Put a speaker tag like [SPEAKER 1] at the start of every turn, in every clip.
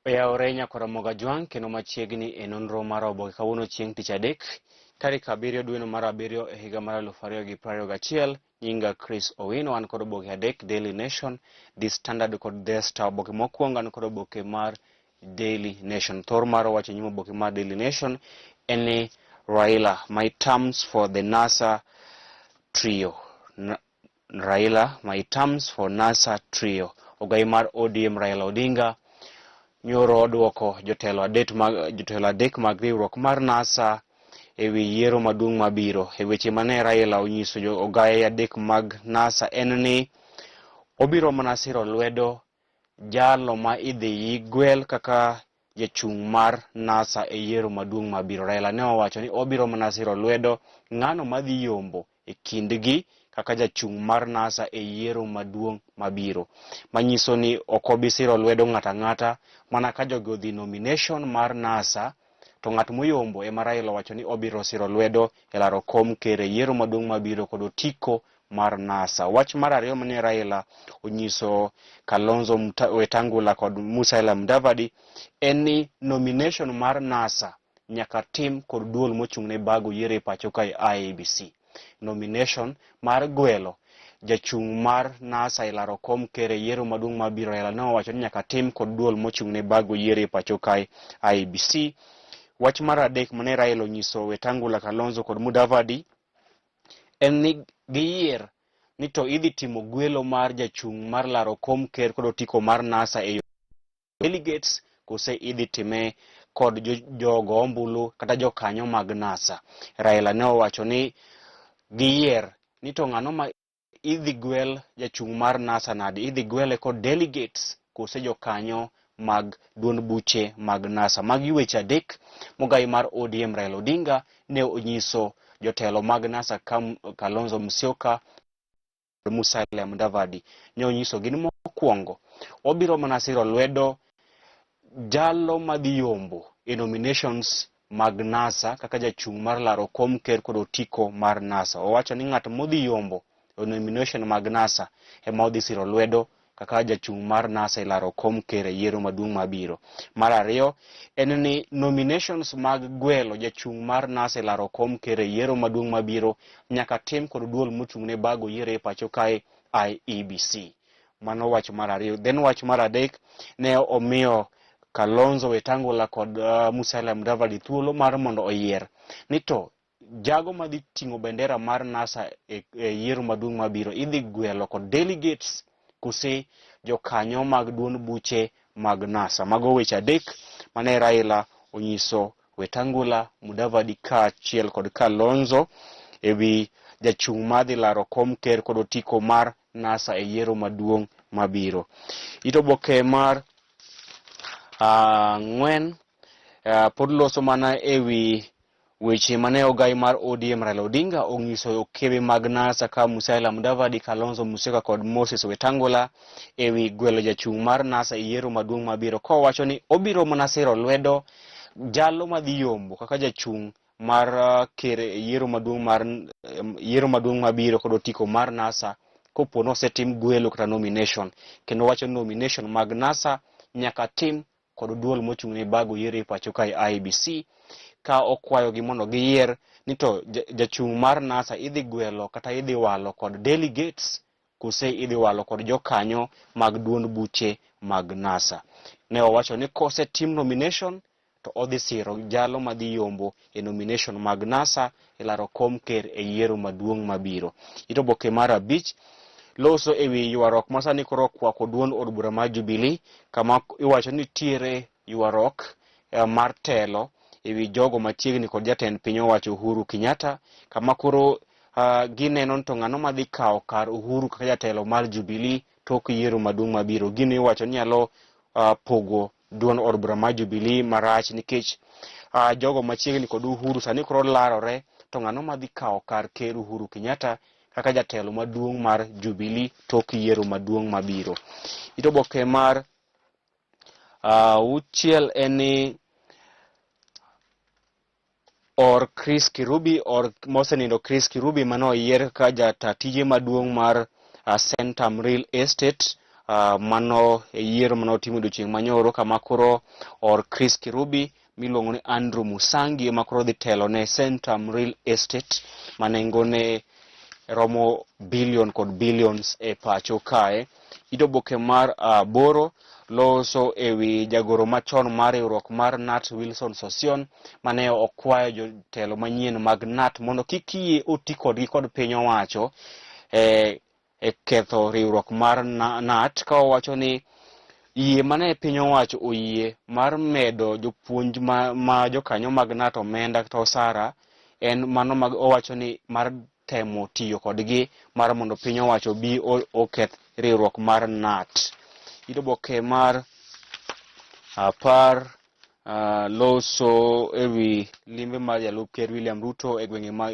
[SPEAKER 1] Oyaore nyakora moga jwang' kendo machiegni e nonro mar Oboke kawuono chieng' tich adek tarik 7 dwe mar 7 e higa mar 2021. Nyinga Chris Owino, an kod oboke adek: Daily Nation, The Standard kod The Star. Oboke mokwongo an kod oboke mar Daily Nation. Thor mar wacho nyimo oboke mar Daily Nation en ni Raila, my terms for the NASA trio. Raila, my terms for NASA trio. Ogai mar ODM Raila Odinga nyoro oduoko jotelo adek mag riwruok mar NASA ewi yiero maduong' mabiro. E weche mane Raila onyiso ogaye adek mag NASA en ni obiro mana siro lwedo jalo ma idhi gwel kaka jachung' mar NASA e yiero maduong' mabiro. Raila ne owacho ni obiro mana siro lwedo ng'ano madhi yombo e kindgi kaka jachung' mar NASA e yiero maduong' mabiro, manyiso ni ok obi siro lwedo ng'ata ng'ata mana ka jogo odhi nomination mar NASA, to ng'at moyombo ema Raila wacho ni obiro siro lwedo e laro kom ker e yiero maduong' mabiro kod otiko mar NASA. Wach mar ariyo mane Raila onyiso Kalonzo Wetangula kod Musalia Mudavadi en ni nomination mar NASA nyaka tim kod duol mochung'ne bago yiero e pacho ka IEBC. Nomination mar gwelo jachung' mar NASA e laro kom ker e yiero maduong' mabiro, Raila ne owacho ni nyaka tim kod duol mochung'ne bago yiero e pacho ka IEBC. Wach mar adek mane Raila onyiso Wetangula, Kalonzo kod Mudavadi en ni giyier ni to idhi timo gwelo mar jachung' mar laro kom ker kod otiko mar NASA e delegates kose idhi time kod jogo ombulu kata jokanyo mag NASA. Raila ne owacho ni giyier ni to ng'ano ma idhi gwel jachung' mar NASA nadi, idhi gwele kod delegates kose jokanyo mag duond buche mag NASA. Magi weche adek mogai mar ODM Raila Odinga ne onyiso jotelo mag NASA Kalonzo Musyoka, Musalia Mudavadi. Ne onyiso gin mokwongo obiro mana siro lwedo jalo madhi yombo e nominations mag NASA kaka jachung' mar laro kom ker kod otiko mar NASA. Owacho ni ng'at modhi yombo e nomination mag NASA ema odhi siro lwedo kaka jachung' mar NASA e laro kom ker e yiero maduong' mabiro. Mar ariyo en ni nominations mag gwelo jachung' mar NASA e laro kom ker e yiero maduong' mabiro nyaka tim kod duol mochung'ne bago yiero e pacho kae IEBC. Mano wach mar ariyo. Then wach mar adek ne omiyo Kalonzo Wetangula kod Musalia Mudavadi thuolo mar mondo oyier ni to jago madhi ting'o bendera mar NASA e yiero maduong' mabiro idhi gwelo kod delegates kose jokanyo mag duond buche mag NASA. Mago weche adek mane Raila onyiso Wetangula, Mudavadi kaachiel kod Kalonzo ewi jachung' madhi laro kom ker kod otiko mar NASA e yiero maduong' mabiro. Ito oboke mar ng'wen pod loso mana ewi weche mane ogai mar ODM Raila Odinga onyiso okebe mag NASA ka Musalia Mudavadi, Kalonzo Musyoka kod Moses Wetangula ewi gwelo jachung' mar NASA e yiero maduong' mabiro, kowacho ni obiro mana siro lwedo jalo madhi yombo kaka jachung' mar ker e yiero maduong' mabiro kod otiko mar NASA kopo nosetim gwelo kata nomination. Kendo wacho nomination mag NASA nyaka tim kod duol mochung'ne bago yiero e pacho ka IEBC, ka okwayogi mondo giyier ni to jachung' mar NASA idhi gwelo kata idhi walo kod delegates kose idhi walo kod jokanyo mag duond buche mag NASA. Ne owacho ni kose tim nomination to odhi siro jalo madhi yombo e nomination mag NASA e laro kom ker e yiero maduong' mabiro. Ito oboke mar abich loso ewi ywarok masani koro okwako duond od bura mar Jubilee, kama iwacho ni tiere ywarok mar telo ewi jogo machiegni kod jatend piny owacho Uhuru Kenyatta, kama koro gineno to ng'ano madhi kawo kar Uhuru kaka jatelo mar Jubilee tok yiero maduong' mabiro. Gini iwacho ni nyalo pogo duond od bura mar Jubilee marach, nikech jogo machiegni kod Uhuru sani koro larore to ng'ano madhi kawo kar ker Uhuru Kenyatta kaka jatelo maduong' mar Jubilee tok yiero maduong' mabiro. Ito oboke mar uchiel eni Chris Kirubi mosenindo Chris Kirubi mano oyier kaka jata tije maduong' mar Centum Real Estate mano e yiero mano timo odiochieng' manyoro, kama koro or Chris Kirubi miluongo ni Andrew Musangi ema koro dhi telo ne Centum Real Estate manengone romo billion kod billions e pacho kae. Oboke mar boro loso ewi jagoro machon mar riwruok mar Nat Wilson Sosion mane okwayo jotelo manyien mag Nat mondo kik yie oti kodgi kod piny owacho e ketho riwruok mar Nat, ka owacho ni yie mane piny owacho oyie mar medo jopuonj ma jokanyo mag Nat omenda to osara en mano mag owacho ni mar temo tiyo kodgi mar mondo piny owacho bi oketh riwruok mar Nat. Oboke mar apar loso ewi limbe mar jalup ker William Ruto e gwenge ma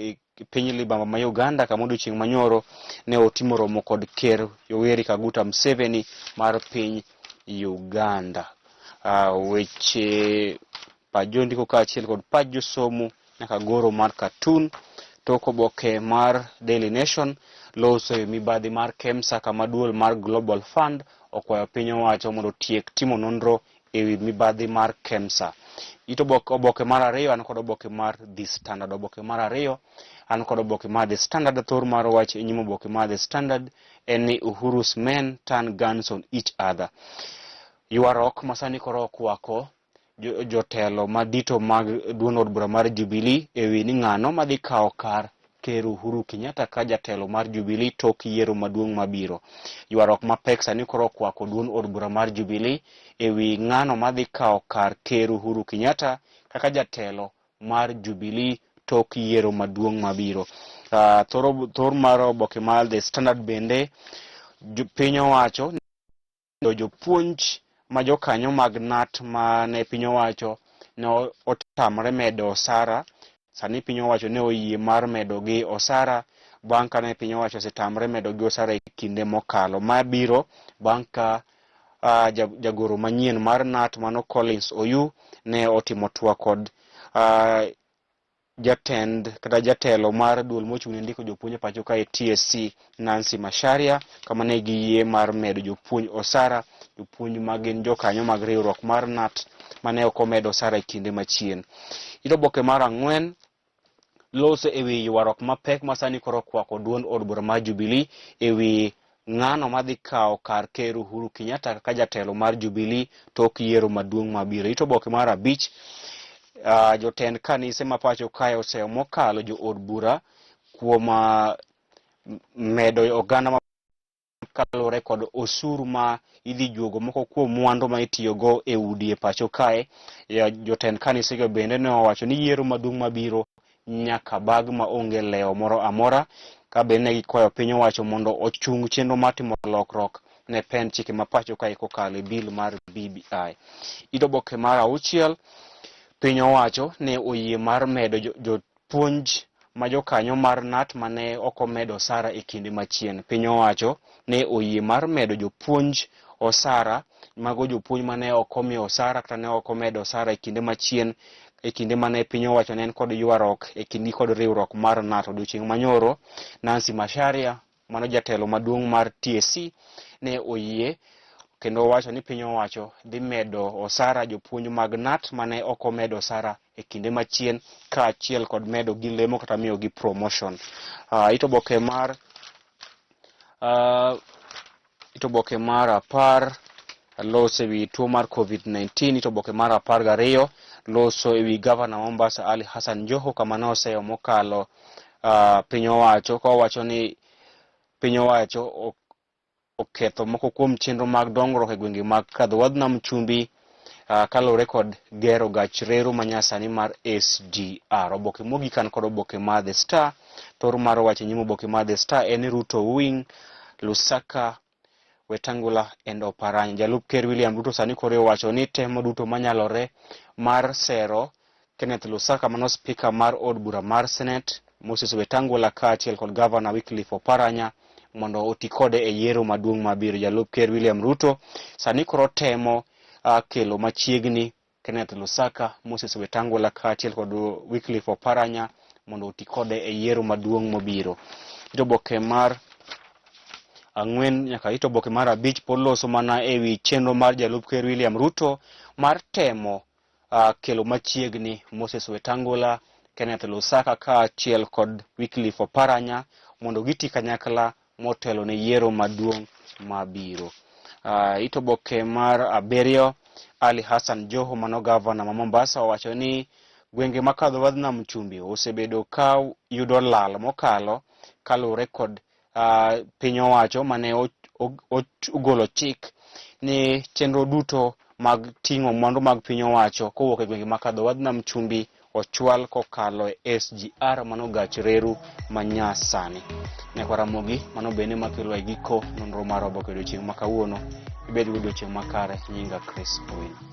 [SPEAKER 1] piny libamba ma Uganda, kama odiochieng' manyoro ne otimo romo kod ker Yoweri Kaguta Museveni mar piny Uganda. Weche pajo ndiko kaachiel kod pajo somo nyaka goro mar cartoon. Tok oboke mar Daily Nation loso ewi mibadhi mar KEMSA, kama duol mar Global Fund okwayo piny owacho mondo tiek timo nonro ewi mibadhi mar KEMSA. Oboke mar ariyo an kod oboke mar The Standard. Oboke mar ariyo an kod oboke mar The Standard. Thor mar wach e nyim oboke mar The Standard en ni Uhuru's men turn guns on each other. Ywarok masani koro okwako jotelo madito mag duond od bura mar Jubilee ewi ni ng'ano madhi kawo kar ker Uhuru Kenyatta ka jatelo mar Jubilee tok yiero maduong' mabiro. Ywarok mapek sani koro okwako duond od bura mar Jubilee ewi ng'ano madhi kawo kar ker Uhuru Kenyatta kaka jatelo mar Jubilee tok yiero maduong' mabiro. Thor mar oboke mar The Standard bende piny owacho jopuonj ma jokanyo mag Nat mane piny owacho ne otamre medo osara. Sani piny owacho ne oyie mar medo gi osara bang' kane piny owacho osetamre medo gi osara e kinde mokalo. Mabiro bang' ka jagoro manyien mar Nat mano Collins Oyu ne otimo twak kod jatelo mar duol mochung' ne ndiko jopuonj e pacho kae TSC Nancy Macharia, kama ne giyie mar medo jopuonj osara, jopuonj magin jokanyo mag riwruok mar Nat mane ok omedo osara e kinde machien. Oboke mar ang'wen loso ewi ywarok mapek masani koro okwako duond od bura mar Jubilee ewi ng'ano madhi kawo kar ker Uhuru Kenyatta kaka jatelo mar Jubilee tok yiero maduong' mabiro. Oboke mar abich jotend kanise ma pacho kae oseo mokalo jo od bura kuom medo oganda kalore kod osuru ma idhi juogo moko kuom mwandu ma itiyogo e udi e pacho kae. Jotend kanise go bende ne owacho ni yiero maduong' mabiro nyaka bag ma onge leo moro amora, ka bende gikwayo piny owacho mondo ochung chenro mar timo lokruok ne pen chike ma pacho kae kokalo e bill mar BBI. Oboke mar auchiel piny owacho ne oyie mar medo jopuonj ma jokanyo mar Nat mane ok omedo osara e kinde machien. Piny owacho ne oyie mar medo jopuonj osara, mago jopuonj mane ok omiyo osara kata ne ok omedo osara e kinde machien, e kinde mane piny owacho ne en kod ywarok e kindi kod riwruok mar Nat. Odiochieng' manyoro Nancy Macharia mano jatelo maduong' mar TSC ne oyie kendo wacho ni piny owacho dhi medo osara jopuonj mag Nat mane ok omedo osara e kinde machien, kaachiel kod medo gi lemo kata miyo gi promotion. Oboke mar apar loso ewi tuo mar COVID-19. Oboke mar 12 loso ewi gavana Mombasa Ali Hassan Joho, kama ne oseo mokalo piny owacho ka owacho ni piny owacho oketho moko kuom chenro mag dongruok e gwenge mag Kadhwadh Nam Chumbi kalore kod gero gach reru manyasani mar SGR. Oboke mogik an kod oboke mar The Star. Thor mar wach e nyim oboke mar The Star en Ruto wing Lusaka Wetangula and Oparanya. Jalup ker William Ruto sani koro owacho ni temo duto manyalore mar sero Kenneth Lusaka mano speaker mar od bura mar Senate Moses Wetangula kaachiel kod governor Wycliffe Oparanya mondo oti kode e yiero maduong' mabiro. Jalup ker William Ruto sani koro temo kelo machiegni Kenneth Lusaka, Moses Wetangula kaachiel kod Wycliffe Oparanya mondo oti kode e yiero maduong' mabiro. Oboke mar 4 nyaka ito oboke mar 5 pod loso mana ewi chenro mar jalup ker William Ruto mar temo kelo machiegni Moses Wetangula, Kenneth Lusaka kaachiel kod Wycliffe Oparanya mondo giti kanyakla motelo ne yiero maduong' mabiro. Ito oboke mar 7, Ali Hassan Joho mano gavana ma Mombasa owacho ni gwenge makadho wadh nam chumbi osebedo ka yudo lal mokalo kalure kod piny owacho mane ogolo chik ni chenro duto mag ting'o mwandu mag piny owacho kowuok e gwenge makadho wadh nam chumbi ochwal kokalo e SGR mano gach reru manyasani. Ne Ramogi mano bende makelo e giko nonro mar Oboke odiochieng' ma kawuono. Ibed gi odiochieng' makare. Nyinga Chris Owino.